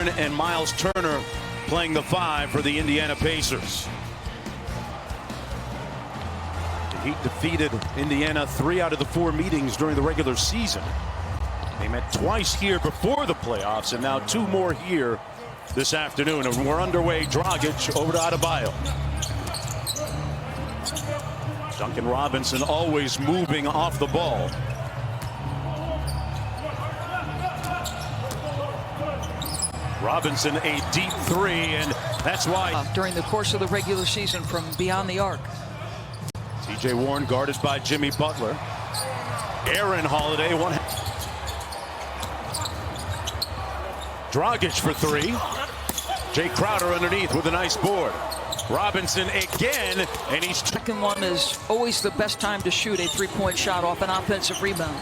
And Miles Turner playing the 5 for the Indiana Pacers. The Heat defeated Indiana 3 out of the 4 meetings during the regular season. They met twice here before the playoffs, and now 2 more here this afternoon. And we're underway. Dragic over to Adebayo. Duncan Robinson always moving off the ball. Robinson a deep 3, and that's why during the course of the regular season from beyond the arc. TJ Warren guarded by Jimmy Butler. Aaron Holiday one. Dragic for 3. Jay Crowder underneath with a nice board. Robinson again, and he's second one is always the best time to shoot a 3-point shot off an offensive rebound.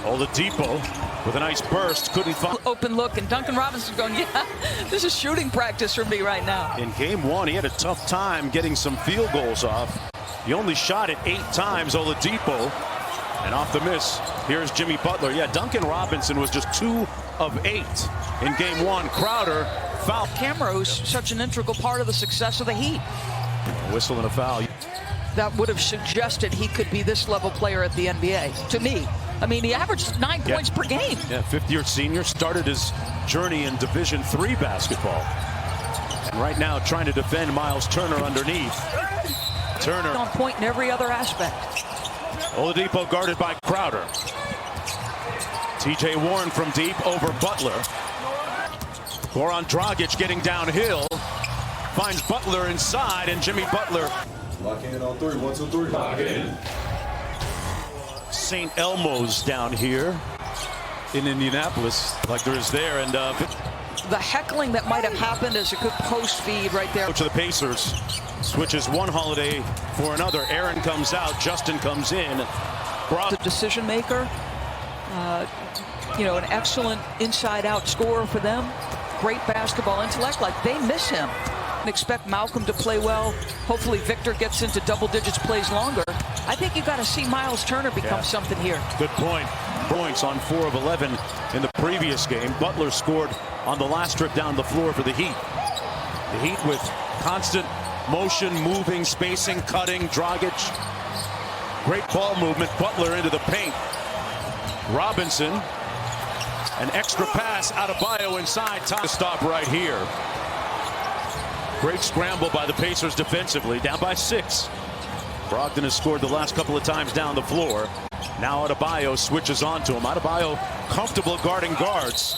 Oladipo with a nice burst, couldn't find open look, and Duncan Robinson going, yeah, this is shooting practice for me right now. In game 1, he had a tough time getting some field goals off. He only shot it 8 times, Oladipo, and off the miss, here's Jimmy Butler. Yeah, Duncan Robinson was just 2 of 8 in game 1. Crowder foul. Camero's such an integral part of the success of the Heat. Whistle and a foul. That would have suggested he could be this level player at the NBA, to me. I mean, he averaged 9 points per game. Yeah, 5th-year senior, started his journey in Division III basketball. And right now trying to defend Miles Turner underneath. Turner on point in every other aspect. Oladipo guarded by Crowder. TJ Warren from deep over Butler. Goran Dragic getting downhill. Finds Butler inside, and Jimmy Butler. Lock in on 3. 1, 2, 3. Lock in. St. Elmo's down here in Indianapolis, like there is there, and the heckling that might have happened is a good post feed right there. To the Pacers, switches one Holiday for another. Aaron comes out, Justin comes in. The decision maker, you know, an excellent inside-out scorer for them. Great basketball intellect. Like, they miss him. Expect Malcolm to play well. Hopefully Victor gets into double digits, plays longer. I think you got to see Miles Turner become something here. Good point. Points on 4 of 11 in the previous game. Butler scored on the last trip down the floor for the Heat. The Heat with constant motion, moving, spacing, cutting. Dragic, great ball movement. Butler into the paint. Robinson, an extra pass. Adebayo inside. Time to stop right here. Great scramble by the Pacers defensively, down by 6. Brogdon has scored the last couple of times down the floor. Now Adebayo switches on to him. Adebayo comfortable guarding guards.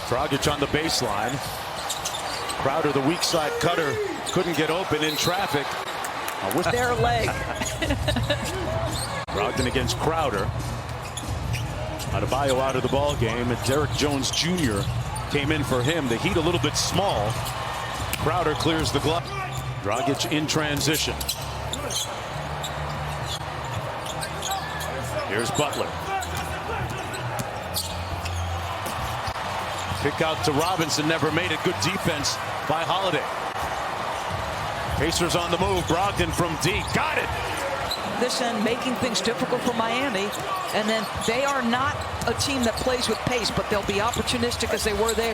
Dragic on the baseline. Crowder, the weak side cutter, couldn't get open in traffic. With their leg. Brogdon against Crowder. Adebayo out of the ball game, and Derek Jones Jr. came in for him. The Heat a little bit small. Crowder clears the glove. Dragic in transition. Here's Butler. Kick out to Robinson, never made it. Good defense by Holiday. Pacers on the move. Brogdon from deep. Got it. This end making things difficult for Miami. And then they are not a team that plays with pace, but they'll be opportunistic as they were there.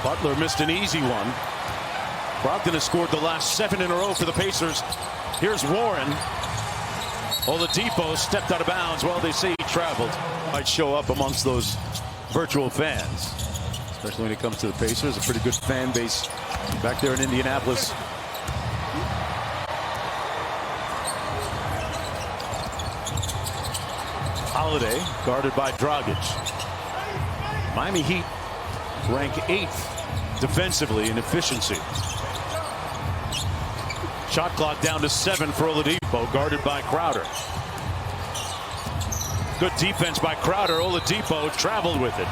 Butler missed an easy one. Brogdon has scored the last 7 in a row for the Pacers. Here's Warren. Oladipo stepped out of bounds. Well, they say he traveled. Might show up amongst those virtual fans, especially when it comes to the Pacers. A pretty good fan base back there in Indianapolis. Holiday guarded by Dragic. Miami Heat rank 8th defensively in efficiency. Shot clock down to 7 for Oladipo, guarded by Crowder. Good defense by Crowder. Oladipo traveled with it.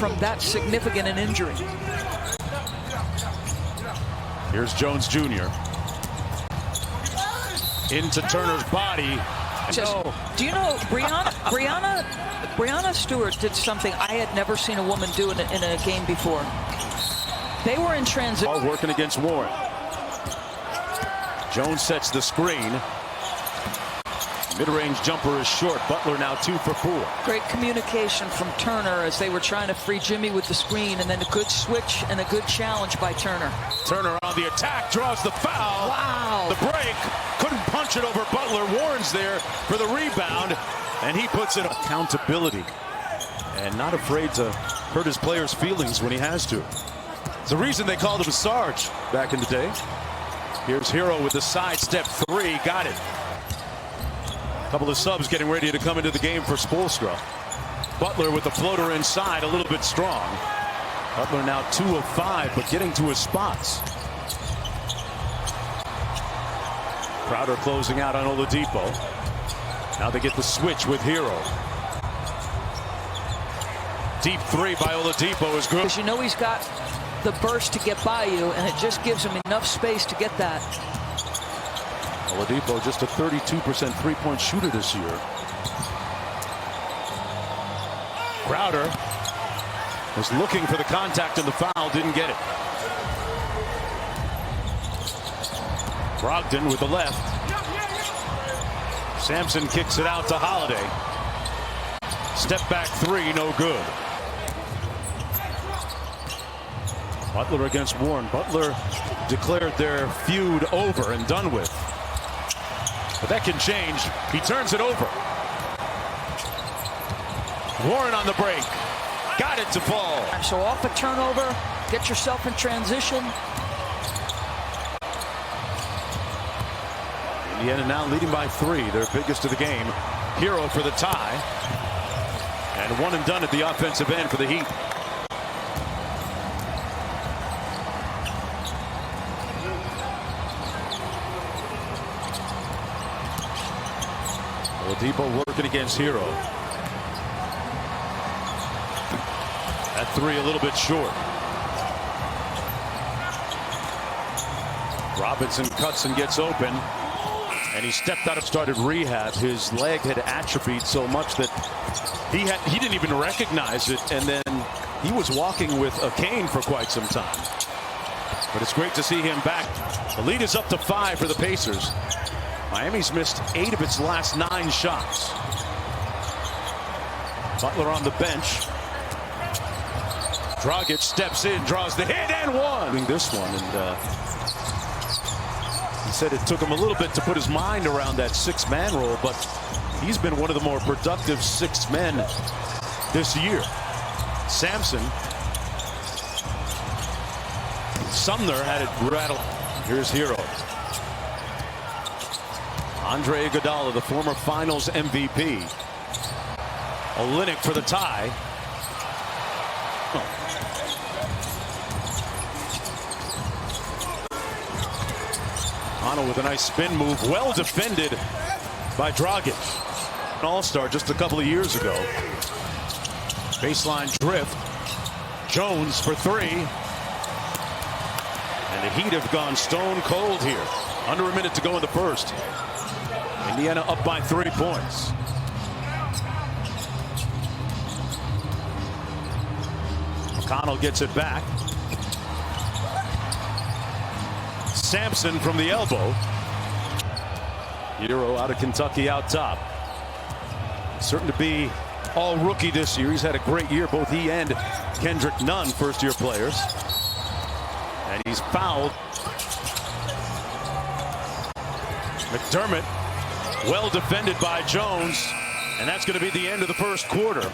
From that significant an injury. Here's Jones Jr. Into Turner's body. Do you know Breanna Stewart did something I had never seen a woman do in a game before. They were in transition. Working against Warren. Jones sets the screen. Mid-range jumper is short. Butler now 2 for 4. Great communication from Turner as they were trying to free Jimmy with the screen, and then a good switch and a good challenge by Turner. Turner on the attack, draws the foul. Wow. The break, couldn't punch it over Butler. Warren's there for the rebound, and he puts in accountability and not afraid to hurt his players' feelings when he has to. It's the reason they called him Sarge back in the day. Here's Hero with the sidestep 3, got it. A couple of subs getting ready to come into the game for Spoelstra. Butler with the floater inside, a little bit strong. Butler now 2 of 5, but getting to his spots. Crowder closing out on Oladipo. Now they get the switch with Hero. Deep 3 by Oladipo is good. Because you know he's got the burst to get by you, and it just gives him enough space to get that. Oladipo just a 32% three-point shooter this year. Crowder was looking for the contact and the foul, didn't get it. Brogdon with the left. Sampson kicks it out to Holiday. Step back 3, no good. Butler against Warren. Butler declared their feud over and done with. But that can change. He turns it over. Warren on the break. Got it to fall. So off a turnover, get yourself in transition. Indiana now leading by 3, their biggest of the game. Hero for the tie. And one and done at the offensive end for the Heat. Oladipo working against Hero. That 3 a little bit short. Robinson cuts and gets open. And he stepped out and started rehab. His leg had atrophied so much that he didn't even recognize it. And then he was walking with a cane for quite some time. But it's great to see him back. The lead is up to 5 for the Pacers. Miami's missed 8 of its last 9 shots. Butler on the bench. Dragic steps in, draws the hit, and one. This one, and he said it took him a little bit to put his mind around that 6-man role, but he's been one of the more productive 6 men this year. Sampson. Sumner had it rattled. Here's Hero. Andre Iguodala, the former finals MVP. Olynyk for the tie. Ono with a nice spin move, well defended by Dragic. An all-star just a couple of years ago. Baseline drift. Jones for 3. And the Heat have gone stone cold here. Under a minute to go in the first. Indiana up by 3 points. McConnell gets it back. Sampson from the elbow. Hero out of Kentucky out top. Certain to be all rookie this year. He's had a great year, both he and Kendrick Nunn, first-year players. And he's fouled. McDermott, well defended by Jones, and that's going to be the end of the first quarter.